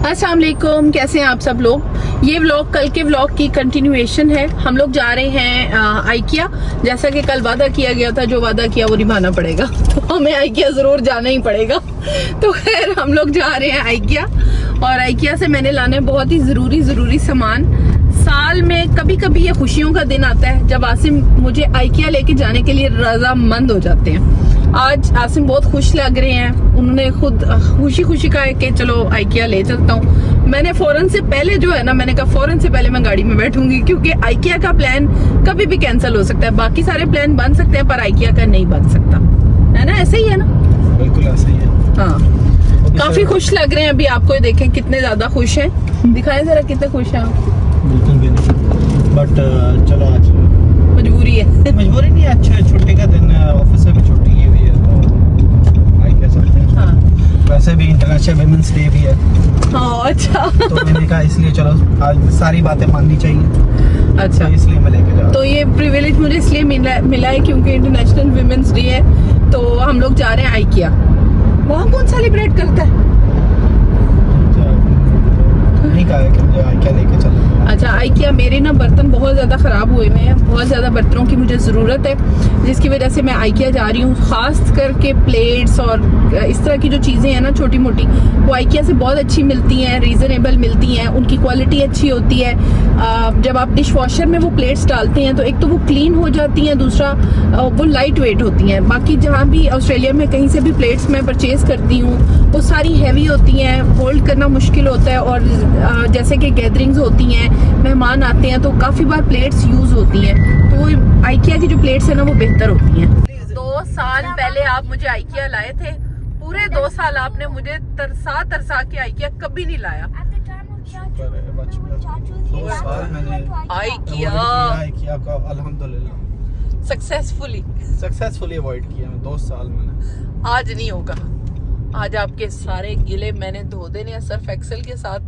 अस्सलाम वालेकुम, कैसे हैं आप सब लोग। ये व्लॉग कल के व्लॉग की कंटिन्यूएशन है। हम लोग जा रहे हैं आइकिया। जैसा कि कल वादा किया गया था, जो वादा किया वो निभाना पड़ेगा तो हमें आइकिया जरूर जाना ही पड़ेगा। तो खैर हम लोग जा रहे हैं आइकिया, और आइकिया से मैंने लाना है बहुत ही जरूरी सामान। साल में कभी कभी ये खुशियों का दिन आता है जब आसिम मुझे आइकिया लेके जाने के लिए रजामंद हो जाते हैं। आज आसिम बहुत खुश लग रहे हैं, उन्होंने खुद खुशी कहा है कि चलो आइकिया ले चलता हूँ। मैंने फौरन से पहले जो है ना, मैंने कहा फौरन से पहले मैं गाड़ी में बैठूंगी, क्योंकि आइकिया का प्लान कभी भी कैंसिल हो सकता है। बाकी सारे प्लान बन सकते हैं पर आइकिया का नहीं बन सकता, है ना? ऐसे ही है ना? बिल्कुल ऐसे ही है। हाँ, काफी खुश लग रहे हैं। अभी आपको देखें कितने ज्यादा खुश हैं, दिखाएं जरा कितने खुश हैं आप। बिल्कुल भी नहीं, बट चलो आज मजबूरी है। मजबूरी नहीं है, अच्छा छुट्टी का दिन, ऑफिस से भी छुट्टी की हुई है तो आइकिया चलते हैं। हाँ। वैसे भी इंटरनेशनल विमेंस डे भी है। हाँ, अच्छा। तो मैंने कहा इसलिए चलो आज सारी बातें माननी चाहिए। अच्छा, तो इसलिए मैं लेके जा रहा हूं। तो ये प्रिविलेज मुझे इसलिए मिला है क्योंकि इंटरनेशनल विमेंस डे है, तो हम लोग जा रहे हैं आइकिया। वहाँ कौन सेलिब्रेट करता है? नहीं कहा है कि मुझे आइकिया लेके चलो। अच्छा, आइकिया मेरे ना बर्तन बहुत ज़्यादा ख़राब हुए हुए हैं, बहुत ज़्यादा बर्तनों की मुझे ज़रूरत है, जिसकी वजह से मैं आइकिया जा रही हूँ। ख़ास करके प्लेट्स और इस तरह की जो चीज़ें हैं ना छोटी मोटी, वो आइकिया से बहुत अच्छी मिलती हैं, रीज़नेबल मिलती हैं, उनकी क्वालिटी अच्छी होती है। जब आप डिश वॉशर में वो प्लेट्स डालते हैं तो एक तो वो क्लीन हो जाती हैं, दूसरा वो लाइट वेट होती हैं। बाकी जहाँ भी ऑस्ट्रेलिया में कहीं से भी प्लेट्स मैं परचेज़ करती हूँ वो सारी हैवी होती हैं, होल्ड करना मुश्किल होता है, और जैसे कि गैदरिंग्स होती हैं, मेहमान आते हैं, तो काफ़ी बार प्लेट्स यूज़ होती हैं। तो आइकिया की जो प्लेट्स है ना वो बेहतर होती हैं। 2 साल पहले आप मुझे आइकिया लाए थे, पूरे 2 साल आपने मुझे तरसा के आइकिया कभी नहीं लाया। आइकिया का अल्हम्दुलिल्लाह सक्सेसफुली अवॉइड किया मैं 2 साल मैंने। आज नहीं होगा, आज आपके सारे गिले मैंने धो देने हैं सर्फ एक्सेल के साथ,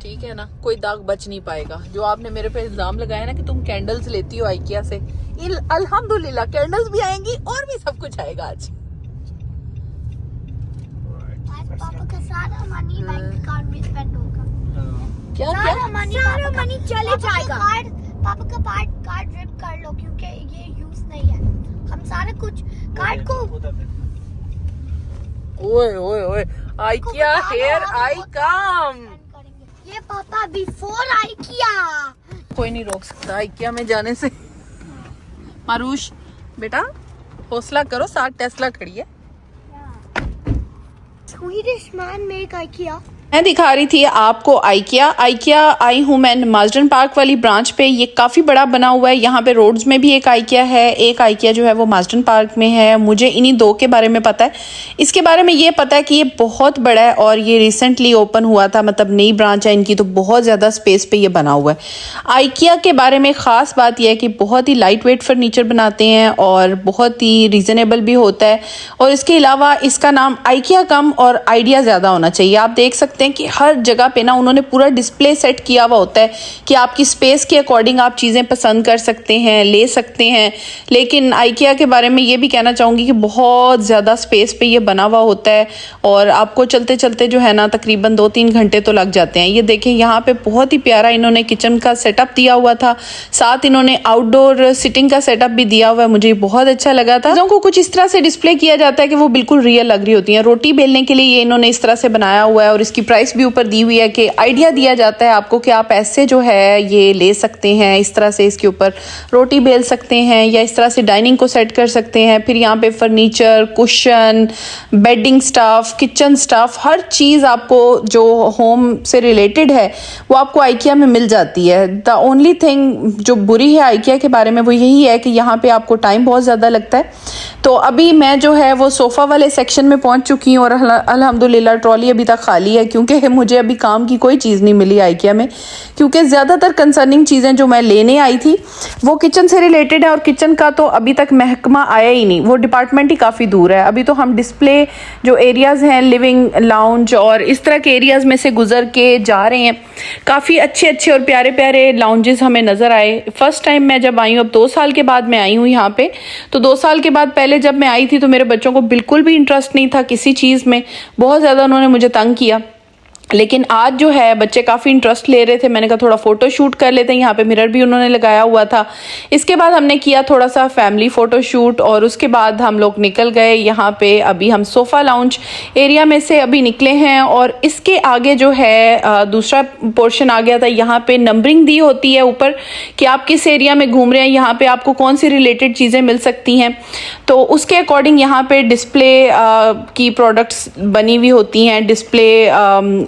ठीक है ना? कोई दाग बच नहीं पाएगा। जो आपने मेरे पे इल्जाम लगाया ना कि तुम कैंडल्स लेती हो आइकिया से, अल्हम्दुलिल्लाह कैंडल्स भी आएंगी और भी सब कुछ आएगा आज। पापा का सारा मनी बैंक अकाउंट में स्पेंड होगा। क्या सारा मनी चले जाएगा। पापा का कार्ड रिप कर लो क्योंकि ये यूज नहीं है। हम सारा कुछ कार्ड को ओए आइकिया हियर आई कम। ये पापा बिफोर आइकिया। कोई नहीं रोक सकता आइकिया में जाने से। मारूश बेटा हौसला करो, 7 टेस्ला खड़ी है। Swedish man make IKEA. मैं दिखा रही थी आपको आइकिया आई हूँ मैं मार्जन पार्क वाली ब्रांच पे। ये काफ़ी बड़ा बना हुआ है। यहाँ पे रोड्स में भी एक आइकिया है, एक आइकिया जो है वो मार्जन पार्क में है। मुझे इन्हीं 2 के बारे में पता है। इसके बारे में ये पता है कि ये बहुत बड़ा है और ये रिसेंटली ओपन हुआ था, मतलब नई ब्रांच है इनकी, तो बहुत ज़्यादा स्पेस पे ये बना हुआ है। आइकिया के बारे में ख़ास बात यह है कि बहुत ही लाइट वेट फर्नीचर बनाते हैं और बहुत ही रीज़नेबल भी होता है। और इसके अलावा इसका नाम आइकिया कम और आइडिया ज़्यादा होना चाहिए। आप देख सकते हैं कि हर जगह पे ना उन्होंने पूरा डिस्प्ले सेट किया हुआ होता है कि आपकी स्पेस के अकॉर्डिंग आप चीज़ें पसंद कर सकते हैं, ले सकते हैं। लेकिन आइकिया के बारे में ये भी कहना चाहूँगी कि बहुत ज़्यादा स्पेस पे ये बना हुआ होता है और आपको चलते चलते जो है ना तकरीबन 2-3 घंटे तो लग जाते हैं। ये देखें यहाँ पे बहुत ही प्यारा इन्होंने किचन का सेटअप दिया हुआ था, साथ इन्होंने आउटडोर सिटिंग का सेटअप भी दिया हुआ है। मुझे बहुत अच्छा लगा था। चीज़ों को कुछ इस तरह से डिस्प्ले किया जाता है कि वो बिल्कुल रियल लग रही होती हैं। रोटी बेलने के लिए ये इन्होंने इस तरह से बनाया हुआ है और इसकी प्राइस भी ऊपर दी हुई है कि आइडिया दिया जाता है आपको कि आप ऐसे जो है ये ले सकते हैं, इस तरह से इसके ऊपर रोटी बेल सकते हैं या इस तरह से डाइनिंग को सेट कर सकते हैं। फिर यहाँ पे furniture, cushion, bedding stuff, kitchen stuff, हर चीज़ आपको जो होम से रिलेटेड है वो आपको आइकिया में मिल जाती है। द ओनली थिंग जो बुरी है आइकिया के बारे में वो यही है कि यहाँ पे आपको टाइम बहुत ज़्यादा लगता है। तो अभी मैं जो है वो सोफ़ा वाले सेक्शन में पहुँच चुकी हूँ और अल्हम्दुलिल्लाह ट्रॉली अभी तक खाली है, क्योंकि मुझे अभी काम की कोई चीज़ नहीं मिली आइकिया में, क्योंकि ज़्यादातर कंसर्निंग चीज़ें जो मैं लेने आई थी वो किचन से रिलेटेड है और किचन का तो अभी तक महकमा आया ही नहीं, वो डिपार्टमेंट ही काफ़ी दूर है। अभी तो हम डिस्प्ले जो एरियाज़ हैं, लिविंग, लाउंज और इस तरह के एरियाज़ में से गुजर के जा रहे हैं। काफ़ी अच्छे अच्छे और प्यारे प्यारे लाउंजेस हमें नज़र आए। फर्स्ट टाइम मैं जब आई हूँ, अब 2 साल के बाद मैं आई हूँ यहाँ पे, तो 2 साल के बाद पहले जब मैं आई थी तो मेरे बच्चों को बिल्कुल भी इंटरेस्ट नहीं था किसी चीज़ में, बहुत ज़्यादा उन्होंने मुझे तंग किया। लेकिन आज जो है बच्चे काफ़ी इंटरेस्ट ले रहे थे, मैंने कहा थोड़ा फ़ोटो शूट कर लेते हैं। यहाँ पे मिरर भी उन्होंने लगाया हुआ था। इसके बाद हमने किया थोड़ा सा फैमिली फ़ोटो शूट और उसके बाद हम लोग निकल गए यहाँ पे। अभी हम सोफ़ा लाउंज एरिया में से अभी निकले हैं और इसके आगे जो है दूसरा पोर्शन आ गया था। यहाँ पे नंबरिंग दी होती है ऊपर कि आप किस एरिया में घूम रहे हैं, यहाँ पे आपको कौन सी रिलेटेड चीज़ें मिल सकती हैं, तो उसके अकॉर्डिंग यहाँ पे डिस्प्ले की प्रोडक्ट्स बनी हुई होती हैं, डिस्प्ले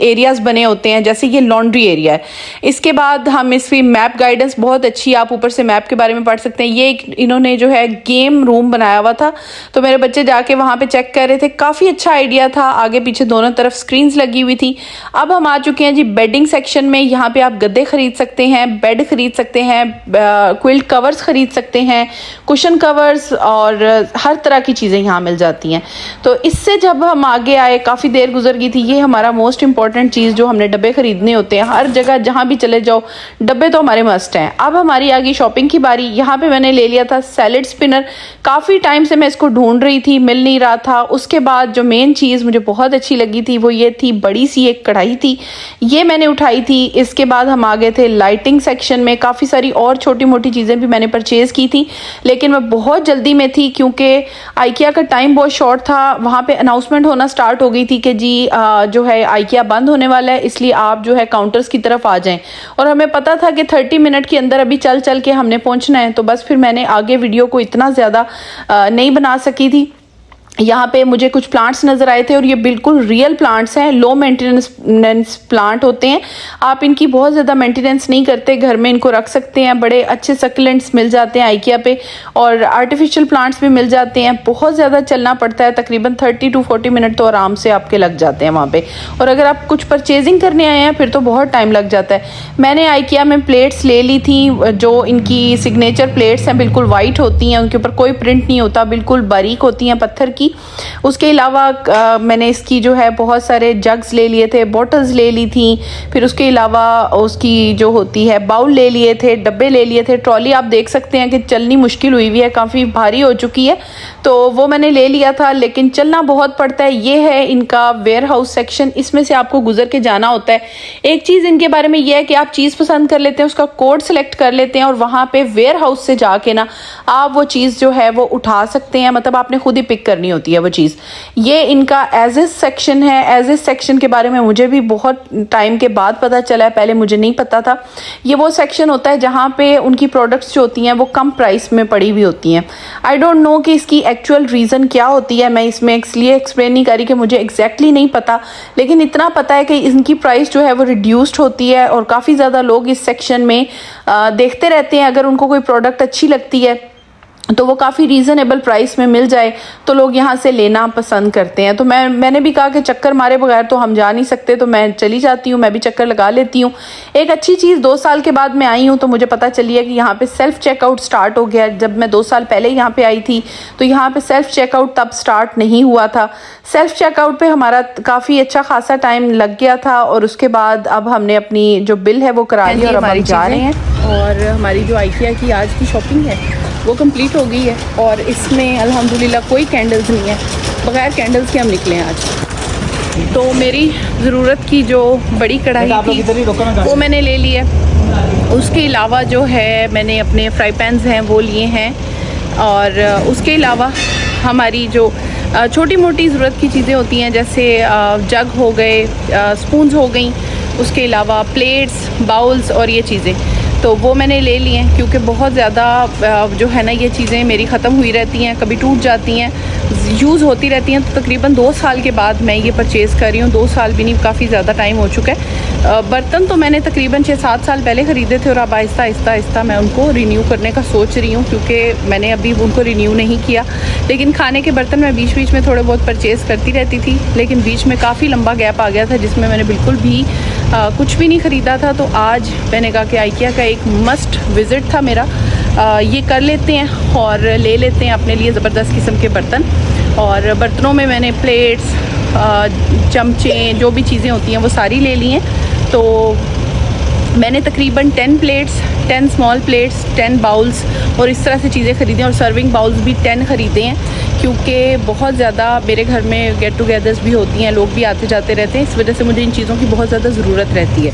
एरियाज बने होते हैं। जैसे ये लॉन्ड्री एरिया है। इसके बाद हम इसकी मैप गाइडेंस बहुत अच्छी, आप ऊपर से मैप के बारे में पढ़ सकते हैं। ये इन्होंने जो है गेम रूम बनाया हुआ था, तो मेरे बच्चे जाके वहाँ पे चेक कर रहे थे। काफ़ी अच्छा आइडिया था। आगे पीछे दोनों तरफ स्क्रीन्स लगी हुई थी। अब हम आ चुके हैं जी बेडिंग सेक्शन में। यहाँ पे आप गद्दे खरीद सकते हैं, बेड खरीद सकते हैं, क्विल्ट कवर्स खरीद सकते हैं, कुशन कवर्स और हर तरह की चीज़ें यहाँ मिल जाती हैं। तो इससे जब हम आगे आए, काफ़ी देर गुजर गई थी। ये हमारा मोस्ट इंपॉर्टेंट चीज़ जो हमने डब्बे खरीदने होते हैं, हर जगह जहाँ भी चले जाओ डब्बे तो हमारे मस्ट हैं। अब हमारी आ गई शॉपिंग की बारी। यहाँ पे मैंने ले लिया था सैलेड स्पिनर। काफ़ी टाइम से मैं इसको ढूंढ रही थी, मिल नहीं रहा था। उसके बाद जो मेन चीज़ मुझे बहुत अच्छी लगी थी वो ये थी, बड़ी सी एक कढ़ाई थी, ये मैंने उठाई थी। इसके बाद हम आ गए थे लाइटिंग सेक्शन में। काफ़ी सारी और छोटी मोटी चीज़ें भी मैंने परचेज़ की थी, लेकिन मैं बहुत जल्दी में थी क्योंकि आइकिया का टाइम बहुत शॉर्ट था। वहाँ पे अनाउंसमेंट होना स्टार्ट हो गई थी कि जी जो है आइकिया बंद होने वाला है, इसलिए आप जो है काउंटर्स की तरफ आ जाएं। और हमें पता था कि 30 मिनट के अंदर अभी चल चल के हमने पहुंचना है, तो बस फिर मैंने आगे वीडियो को इतना ज़्यादा नहीं बना सकी थी। यहाँ पे मुझे कुछ प्लांट्स नज़र आए थे और ये बिल्कुल रियल प्लांट्स हैं, लो मेंटेनेंस प्लांट होते हैं। आप इनकी बहुत ज़्यादा मेंटेनेंस नहीं करते, घर में इनको रख सकते हैं। बड़े अच्छे सक्लेंट्स मिल जाते हैं आइकिया पे और आर्टिफिशियल प्लांट्स भी मिल जाते हैं। बहुत ज़्यादा चलना पड़ता है, तकरीबन 30 to 40 मिनट तो आराम से आपके लग जाते हैं वहाँ पे। और अगर आप कुछ परचेजिंग करने आए हैं फिर तो बहुत टाइम लग जाता है। मैंने आइकिया में प्लेट्स ले ली थी, जो इनकी सिग्नेचर प्लेट्स हैं, बिल्कुल वाइट होती हैं, उनके ऊपर कोई प्रिंट नहीं होता, बिल्कुल बारीक होती हैं पत्थर की। उसके अलावा मैंने इसकी जो है बहुत सारे जग्स ले लिए थे, बॉटल्स ले ली थी। फिर उसके अलावा उसकी जो होती है बाउल ले लिए थे, डब्बे ले लिए थे। ट्रॉली आप देख सकते हैं कि चलनी मुश्किल हुई हुई है, काफ़ी भारी हो चुकी है, तो वो मैंने ले लिया था, लेकिन चलना बहुत पड़ता है। ये है इनका वेयर हाउस सेक्शन, इसमें से आपको गुजर के जाना होता है। एक चीज़ इनके बारे में यह है कि आप चीज़ पसंद कर लेते हैं, उसका कोड सेलेक्ट कर लेते हैं और वहाँ पे वेयर हाउस से जाके ना आप वो चीज़ जो है वो उठा सकते हैं। मतलब आपने खुद ही पिक करनी होती है वो चीज़। ये इनका एज इज सेक्शन है। एज इज सेक्शन के बारे में मुझे भी बहुत टाइम के बाद पता चला है, पहले मुझे नहीं पता था। ये वो सेक्शन होता है जहाँ पे उनकी प्रोडक्ट्स जो होती हैं वो कम प्राइस में पड़ी हुई होती हैं। आई डोंट नो कि इसकी एक्चुअल रीज़न क्या होती है, मैं इसमें इसलिए एक्सप्लेन नहीं कर रही कि मुझे एग्जैक्टली नहीं पता, लेकिन इतना पता है कि इनकी प्राइस जो है वो रिड्यूस्ड होती है और काफ़ी ज़्यादा लोग इस सेक्शन में देखते रहते हैं। अगर उनको कोई प्रोडक्ट अच्छी लगती है तो वो काफ़ी रीज़नेबल प्राइस में मिल जाए तो लोग यहाँ से लेना पसंद करते हैं। तो मैंने भी कहा कि चक्कर मारे बगैर तो हम जा नहीं सकते, तो मैं चली जाती हूँ, मैं भी चक्कर लगा लेती हूँ। एक अच्छी चीज़ 2 साल के बाद मैं आई हूँ तो मुझे पता चली है कि यहाँ पे सेल्फ़ चेकआउट स्टार्ट हो गया। जब मैं 2 साल पहले यहाँ पे आई थी तो यहाँ पे सेल्फ़ चेकआउट तब स्टार्ट नहीं हुआ था। सेल्फ़ चेकआउट पे हमारा काफ़ी अच्छा खासा टाइम लग गया था और उसके बाद अब हमने अपनी जो बिल है वो करा ली और अब हम जा रहे हैं। और हमारी जो आइकिया की आज की शॉपिंग है वो कंप्लीट हो गई है और इसमें अल्हम्दुलिल्लाह कोई कैंडल्स नहीं है, बगैर कैंडल्स के हम निकले हैं आज। तो मेरी ज़रूरत की जो बड़ी कढ़ाई थी वो मैंने ले ली है। उसके अलावा जो है मैंने अपने फ्राई पैन्स हैं वो लिए हैं और उसके अलावा हमारी जो छोटी मोटी ज़रूरत की चीज़ें होती हैं जैसे जग हो गए, स्पून्स हो गई, उसके अलावा प्लेट्स, बाउल्स और ये चीज़ें, तो वो मैंने ले लिए हैं क्योंकि बहुत ज़्यादा जो है ना ये चीज़ें मेरी ख़त्म हुई रहती हैं, कभी टूट जाती हैं, यूज़ होती रहती हैं। तो तकरीबन 2 साल के बाद मैं ये परचेज़ कर रही हूँ। 2 साल भी नहीं, काफ़ी ज़्यादा टाइम हो चुका है। बर्तन तो मैंने तकरीबन 6-7 साल पहले ख़रीदे थे और अब आहिस्ता मैं उनको रिन्यू करने का सोच रही हूँ क्योंकि मैंने अभी उनको रिन्यू नहीं किया। लेकिन खाने के बर्तन मैं बीच बीच में थोड़े बहुत परचेज़ करती रहती थी, लेकिन बीच में काफ़ी लंबा गैप आ गया था जिसमें मैंने बिल्कुल भी कुछ भी नहीं ख़रीदा था। तो आज मैंने कहा कि आइकिया का एक मस्ट विज़िट था मेरा, ये कर लेते हैं और ले लेते हैं अपने लिए ज़बरदस्त किस्म के बर्तन। और बर्तनों में मैंने प्लेट्स, चमचे, जो भी चीज़ें होती हैं वो सारी ले ली हैं। तो मैंने तकरीबन 10 प्लेट्स, 10 स्मॉल प्लेट्स, 10 बाउल्स और इस तरह से चीज़ें ख़रीदी हैं और सर्विंग बाउल्स भी 10 ख़रीदे हैं क्योंकि बहुत ज़्यादा मेरे घर में गेट टुगेदर्स भी होती हैं, लोग भी आते जाते रहते हैं, इस वजह से मुझे इन चीज़ों की बहुत ज़्यादा ज़रूरत रहती है।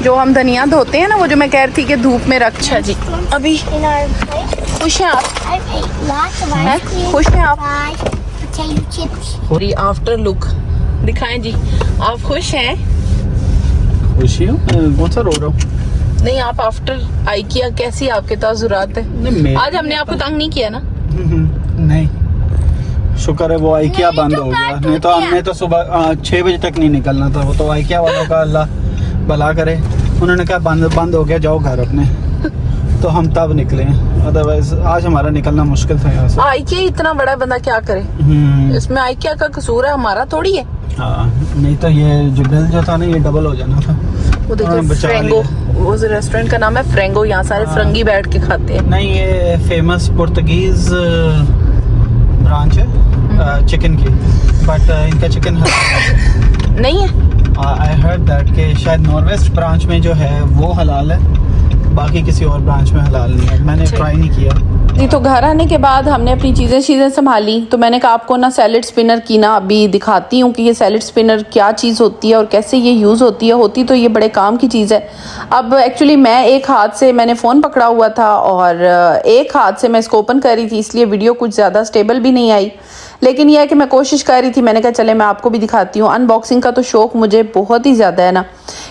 जो हम धनिया धोते हैं ना, वो जो मैं कह रही थी कि धूप में रख। अच्छा जी, अभी खुश हैं आप? हैं? खुश हैं आप? आफ्टर लुक दिखाएं जी, आप खुश हैं? खुशी हूँ, कौन सा रो रहा हूँ? नहीं, आप आफ्टर आइकिया कैसी आपके तासुरात है? आज हमने आपको तंग नहीं किया ना? नहीं, शुक्र है वो आइकिया बंद हो गया, नहीं तो हमने तो सुबह 6 बजे तक नहीं निकलना था। वो तो आइकिया वालों का अल्लाह भला करे, उन्होंने कहा बंद हो गया, जाओ घर अपने, तो हम तब निकले, अदरवाइज आज हमारा निकलना मुश्किल था यहाँ से। आइकिया इतना बड़ा बंदा क्या करे, इसमें आइकिया का कसूर है, हमारा थोड़ी है। हाँ, नहीं तो ये जो बिल जो था ना, ये डबल हो जाना था। वो देखो फ्रेंगो, वो रेस्टोरेंट का नाम है फ्रेंगो, यहाँ सारे फ्रंगी बैठ के खाते हैं। नहीं, ये फेमस पुर्तगीज ब्रांच है चिकन की, बट इनका चिकन नहीं है। आई हर्ड दैट कि शायद नॉर्वेस्ट ब्रांच में जो है वो हलाल है, बाकी किसी और ब्रांच में हलाल नहीं है। मैंने ट्राई नहीं किया जी। तो घर आने के बाद हमने अपनी चीज़ें संभाली, तो मैंने कहा आपको ना सैलेड स्पिनर की ना अभी दिखाती हूँ कि ये सैलेड स्पिनर क्या चीज़ होती है और कैसे ये यूज़ होती है। होती तो ये बड़े काम की चीज़ है। अब एक्चुअली मैं एक हाथ से मैंने फ़ोन पकड़ा हुआ था और एक हाथ से मैं इसको ओपन कर रही थी, इसलिए वीडियो कुछ ज़्यादा स्टेबल भी नहीं आई, लेकिन यह है कि मैं कोशिश कर रही थी। मैंने कहा चले मैं आपको भी दिखाती हूँ। अनबॉक्सिंग का तो शौक़ मुझे बहुत ही ज़्यादा है ना।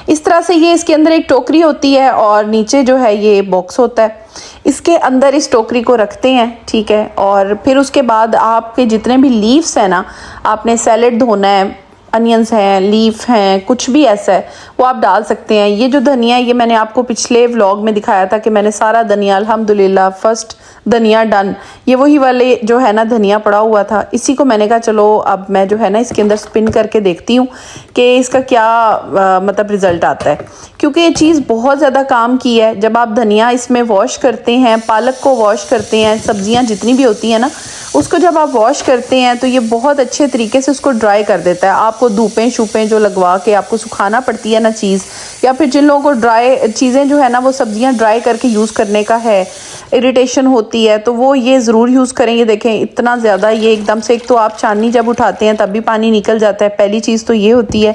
इस तरह से ये इसके अंदर एक टोकरी होती है और नीचे जो है ये बॉक्स होता है, इसके अंदर इस टोकरी को रखते हैं, ठीक है। और फिर उसके बाद आपके जितने भी लीव्स हैं ना, आपने सैलेड धोना है, अनियंस हैं, लीफ हैं, कुछ भी ऐसा है वो आप डाल सकते हैं। ये जो धनिया है, ये मैंने आपको पिछले व्लॉग में दिखाया था कि मैंने सारा धनिया अल्हम्दुलिल्लाह फर्स्ट धनिया डन, ये वही वाले जो है ना धनिया पड़ा हुआ था, इसी को मैंने कहा चलो अब मैं जो है ना इसके अंदर स्पिन करके देखती हूँ कि इसका क्या मतलब रिज़ल्ट आता है, क्योंकि ये चीज़ बहुत ज़्यादा काम की है। जब आप धनिया इसमें वॉश करते हैं, पालक को वॉश करते हैं, सब्जियाँ जितनी भी होती हैं ना, उसको जब आप वॉश करते हैं तो ये बहुत अच्छे तरीके से उसको ड्राई कर देता है। आपको धूपें शूपें जो लगवा के आपको सुखाना पड़ती है ना चीज़, या फिर जिन लोगों को ड्राई चीज़ें जो है ना वो सब्जियां ड्राई करके यूज़ करने का है, इरिटेशन होती है, तो वो ये ज़रूर यूज़ करेंगे। देखें इतना ज़्यादा ये एकदम से, एक तो आप चांदनी जब उठाते हैं तब भी पानी निकल जाता है, पहली चीज़ तो ये होती है।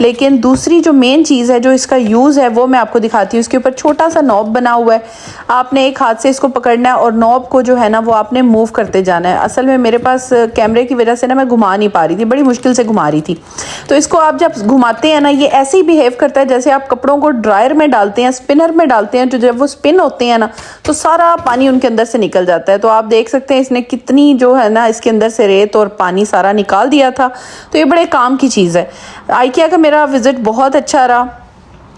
लेकिन दूसरी जो मेन चीज़ है जो इसका यूज़ है वो मैं आपको दिखाती हूँ। इसके ऊपर छोटा सा नॉब बना हुआ है, आपने एक हाथ से इसको पकड़ना है और नॉब को जो है ना वो आपने मूव करते जाना है। असल में मेरे पास कैमरे की वजह से ना मैं घुमा नहीं पा रही थी, बड़ी मुश्किल से घुमा रही थी। तो इसको आप जब घुमाते हैं ना, ये ऐसे ही बिहेव करता है जैसे आप कपड़ों को ड्रायर में डालते हैं, स्पिनर में डालते हैं, तो जब वो स्पिन होते हैं ना तो सारा पानी उनके अंदर से निकल जाता है। तो आप देख सकते हैं इसने कितनी जो है ना इसके अंदर से रेत और पानी सारा निकाल दिया था। तो ये बड़े काम की चीज़ है। आइकिया का मेरा विज़िट बहुत अच्छा रहा।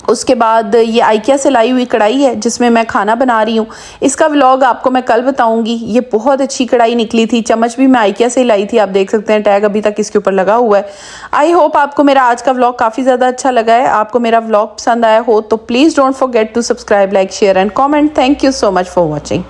उसके बाद ये आइकिया से लाई हुई कढ़ाई है जिसमें मैं खाना बना रही हूँ, इसका व्लॉग आपको मैं कल बताऊंगी। ये बहुत अच्छी कढ़ाई निकली थी, चम्मच भी मैं आइकिया से ही लाई थी, आप देख सकते हैं टैग अभी तक इसके ऊपर लगा हुआ है। आई होप आपको मेरा आज का व्लॉग काफ़ी ज़्यादा अच्छा लगा है। आपको मेरा व्लॉग पसंद आया हो तो please don't forget to subscribe, like, share and comment. Thank you so much for watching.